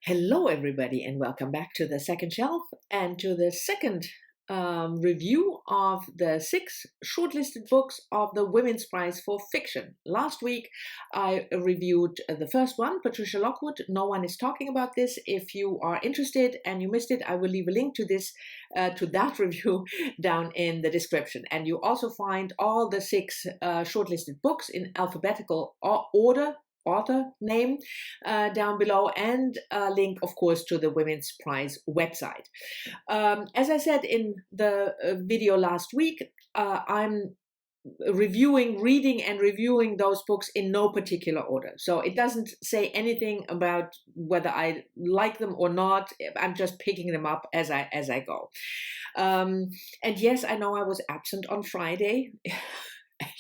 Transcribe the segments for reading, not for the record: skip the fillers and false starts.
Hello, everybody, and welcome back to the second shelf and to the second review of the 6 shortlisted books of the Women's Prize for Fiction. Last week, I reviewed the first one, Patricia Lockwood. No one is talking about this. If you are interested and you missed it, I will leave a link to this, to that review down in the description. And you also find all the 6 shortlisted books in alphabetical order, author name down below, and a link, of course, to the Women's Prize website. As I said in the video last week, I'm reading and reviewing those books in no particular order. So it doesn't say anything about whether I like them or not. I'm just picking them up as I go. And yes, I know I was absent on Friday.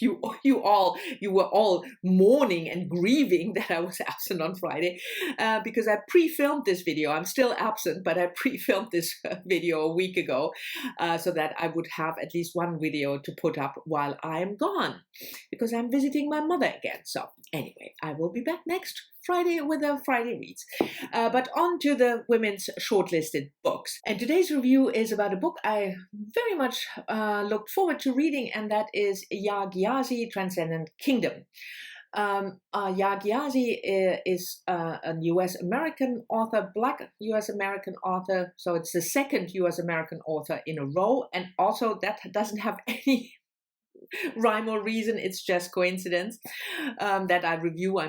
You were all mourning and grieving that I was absent on Friday because I pre-filmed this video. I'm still absent, but I pre-filmed this video a week ago so that I would have at least one video to put up while I'm gone, because I'm visiting my mother again. So anyway, I will be back next Friday with a Friday Reads. But on to the women's shortlisted books. And today's review is about a book I very much looked forward to reading, and that is Yaa Gyasi, Transcendent Kingdom. Yaa Gyasi is a US-American author, Black US-American author. So it's the second US-American author in a row. And also that doesn't have any rhyme or reason, it's just coincidence that I review,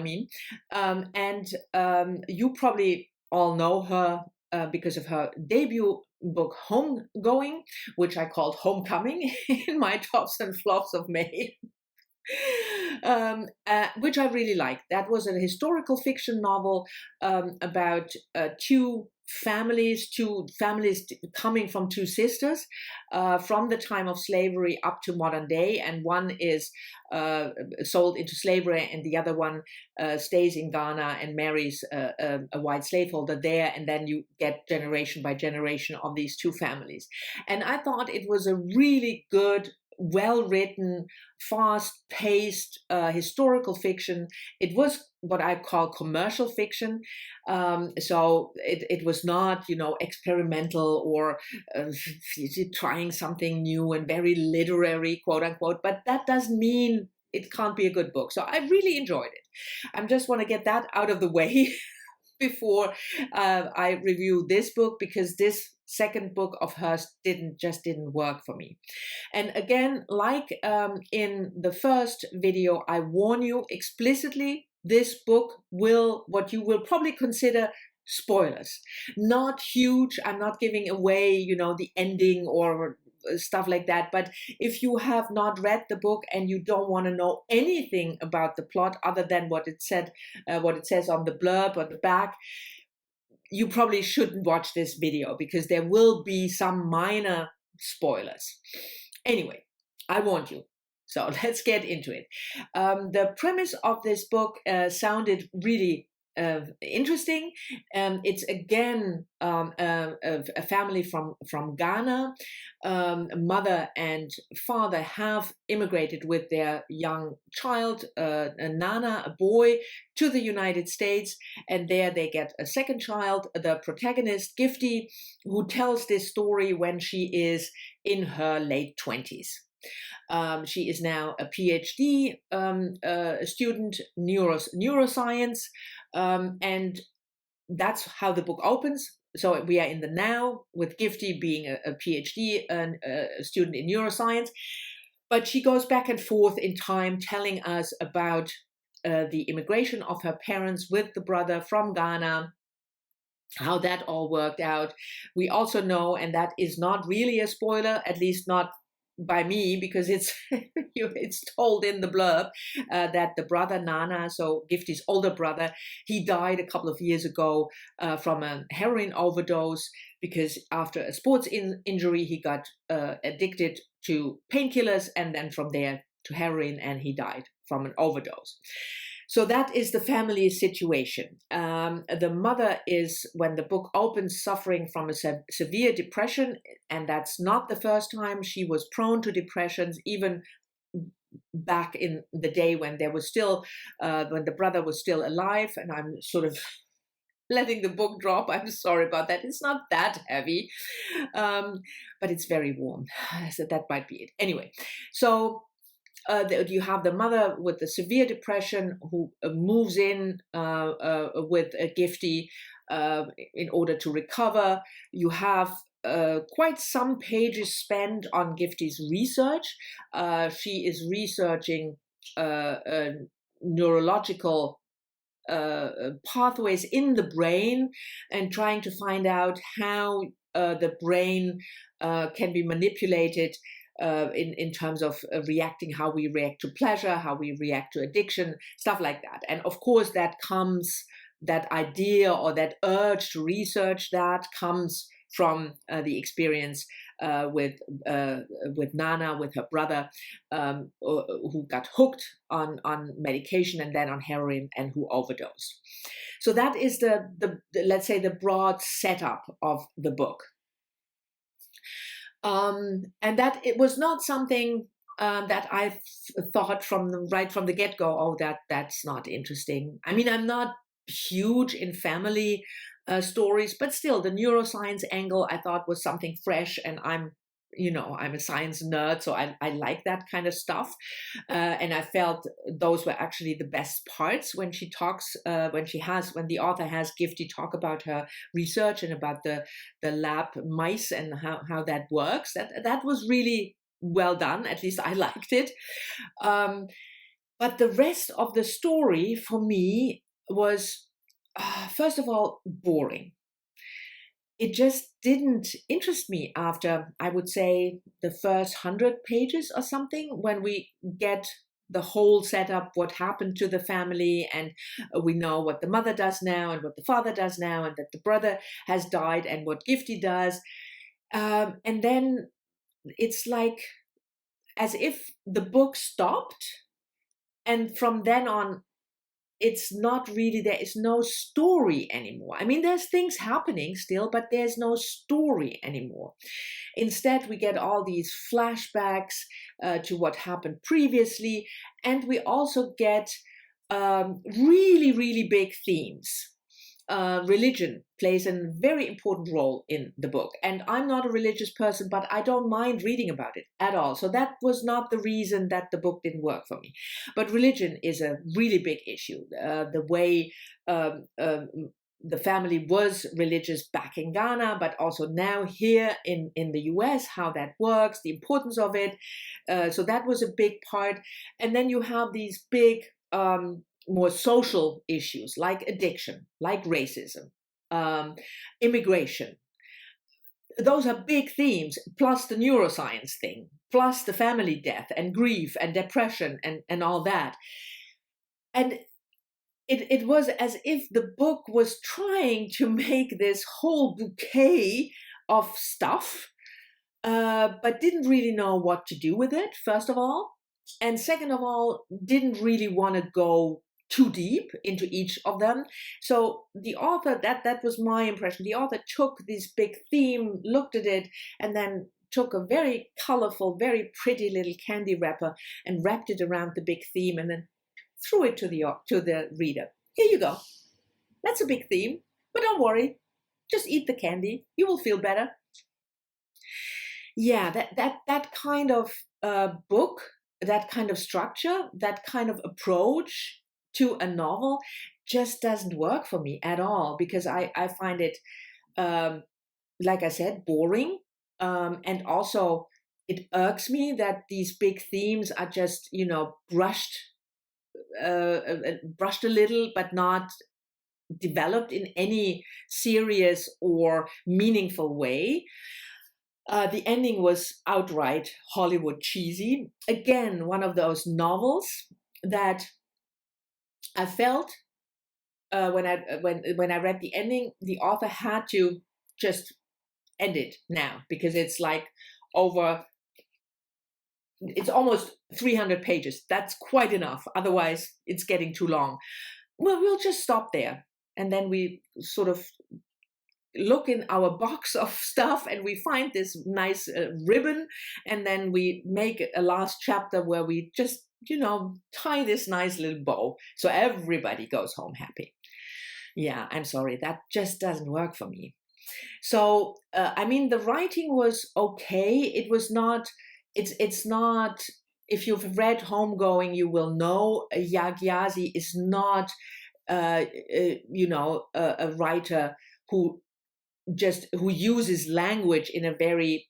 you probably all know her because of her debut book Homegoing, which I called Homecoming in my tops and flops of May. Which I really liked. That was a historical fiction novel about two families coming from two sisters from the time of slavery up to modern day, and one is sold into slavery and the other one stays in Ghana and marries a white slaveholder there, and then you get generation by generation of these two families. And I thought it was a really good, well-written, fast-paced historical fiction. It was what I call commercial fiction. So it was not, experimental or trying something new and very literary, quote unquote. But that doesn't mean it can't be a good book. So I really enjoyed it. I just want to get that out of the way before I review this book, because this second book of hers didn't work for me. And again, like in the first video, I warn you explicitly, this book what you will probably consider spoilers. Not huge. I'm not giving away, the ending or stuff like that. But if you have not read the book and you don't want to know anything about the plot other than what it says on the blurb or the back, you probably shouldn't watch this video, because there will be some minor spoilers. Anyway, I warned you. So let's get into it. The premise of this book sounded really interesting. It's again a family from Ghana. Mother and father have immigrated with their young child, a Nana, a boy, to the United States, and there they get a second child, the protagonist, Gifty, who tells this story when she is in her late 20s. She is now a PhD student, neuroscience, and that's how the book opens. So we are in the now, with Gifty being a PhD student in neuroscience. But she goes back and forth in time, telling us about the immigration of her parents with the brother from Ghana, how that all worked out. We also know, and that is not really a spoiler, at least not by me, because it's it's told in the blurb, that the brother Nana, so Gifty's older brother, he died a couple of years ago from a heroin overdose, because after a sports injury he got addicted to painkillers, and then from there to heroin, and he died from an overdose. So that is the family situation. The mother is, when the book opens, suffering from a severe depression, and that's not the first time. She was prone to depressions even back in the day when there was still, when the brother was still alive, and I'm sort of letting the book drop. I'm sorry about that. It's not that heavy, but it's very warm. So that might be it. Anyway, so you have the mother with the severe depression who moves in with a Gifty in order to recover. You have quite some pages spent on Gifty's research. She is researching neurological pathways in the brain and trying to find out how the brain can be manipulated in terms of reacting, how we react to pleasure, how we react to addiction, stuff like that. And of course, that idea or that urge to research that comes from the experience with Nana, with her brother, who got hooked on medication and then on heroin and who overdosed. So that is the let's say the broad setup of the book. And that it was not something that I thought right from the get-go, oh, that's not interesting. I mean, I'm not huge in family stories, but still the neuroscience angle I thought was something fresh, and I'm a science nerd, so I like that kind of stuff. And I felt those were actually the best parts when she talks, when the author has Gifty talk about her research and about the lab mice and how that works. That was really well done. At least I liked it. But the rest of the story for me was, first of all, boring. It just didn't interest me after, I would say, the first 100 pages or something, when we get the whole setup, what happened to the family, and we know what the mother does now and what the father does now, and that the brother has died and what Gifty does. And then it's like as if the book stopped, and from then on, it's not really, there is no story anymore. I mean, there's things happening still, but there's no story anymore. Instead, we get all these flashbacks to what happened previously, and we also get really, really big themes. Religion plays a very important role in the book. And I'm not a religious person, but I don't mind reading about it at all. So that was not the reason that the book didn't work for me. But religion is a really big issue. The way the family was religious back in Ghana, but also now here in the US, how that works, the importance of it. So that was a big part. And then you have these big more social issues like addiction, like racism, immigration. Those are big themes, plus the neuroscience thing, plus the family death and grief and depression and all that. And it was as if the book was trying to make this whole bouquet of stuff, but didn't really know what to do with it, first of all. And second of all, didn't really want to go too deep into each of them. So the author, that was my impression. The author took this big theme, looked at it, and then took a very colorful, very pretty little candy wrapper and wrapped it around the big theme and then threw it to the reader. Here you go. That's a big theme, but don't worry. Just eat the candy. You will feel better. Yeah, that kind of book, that kind of structure, that kind of approach to a novel just doesn't work for me at all, because I find it, like I said, boring. And also it irks me that these big themes are just, brushed a little, but not developed in any serious or meaningful way. The ending was outright Hollywood cheesy. Again, one of those novels that I felt when I read the ending, the author had to just end it now, because it's like it's almost 300 pages. That's quite enough. Otherwise, it's getting too long. Well, we'll just stop there. And then we sort of look in our box of stuff and we find this nice ribbon, and then we make a last chapter where we just tie this nice little bow so everybody goes home happy. Yeah, I'm sorry, that just doesn't work for me. So, I mean, the writing was okay. It was not, it's not, if you've read Homegoing, you will know Yaa Gyasi is not, a writer who who uses language in a very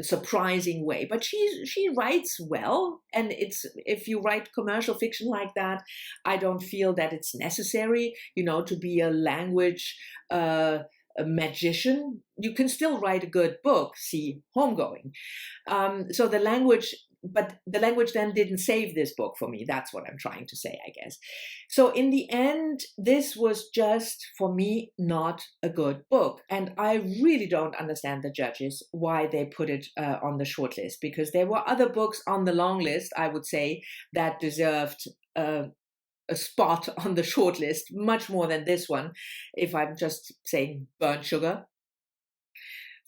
surprising way, but she writes well, and it's, if you write commercial fiction like that, I don't feel that it's necessary, to be a language a magician. You can still write a good book. See Homegoing. So the language, but the language then didn't save this book for me. That's what I'm trying to say, I guess. So in the end, this was just, for me, not a good book. And I really don't understand the judges, why they put it on the shortlist, because there were other books on the long list, I would say, that deserved a spot on the shortlist, much more than this one. If I'm just saying Burnt Sugar,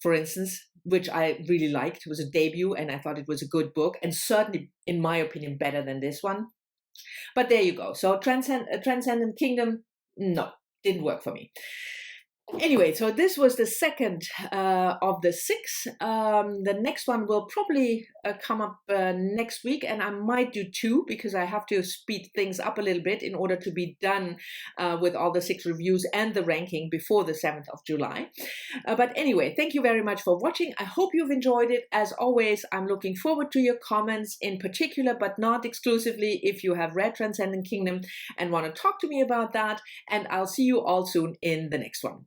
for instance, which I really liked. It was a debut, and I thought it was a good book, and certainly, in my opinion, better than this one. But there you go. So Transcendent Kingdom, no, didn't work for me. Anyway, so this was the second of the 6. The next one will probably come up next week, and I might do 2 because I have to speed things up a little bit in order to be done with all the 6 reviews and the ranking before the 7th of July. But anyway, thank you very much for watching. I hope you've enjoyed it. As always, I'm looking forward to your comments, in particular, but not exclusively, if you have read Transcendent Kingdom and want to talk to me about that. And I'll see you all soon in the next one.